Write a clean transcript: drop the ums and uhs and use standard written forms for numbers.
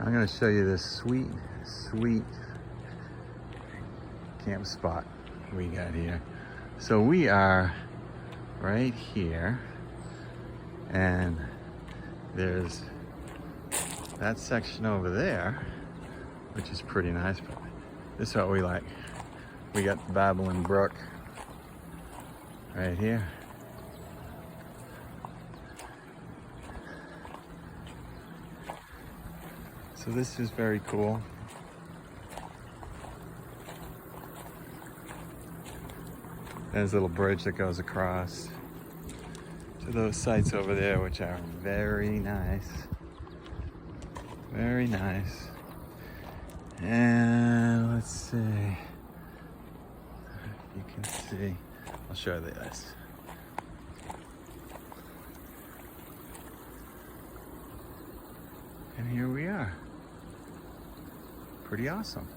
I'm gonna show you this sweet, sweet camp spot we got here. So we are right here, and there's that section over there, which is pretty nice, but this is what we like. We got the babbling brook right here. So this is very cool. There's a little bridge that goes across to those sites over there, which are very nice. Very nice. And let's see. You can see. I'll show you this. And here we are. Pretty awesome.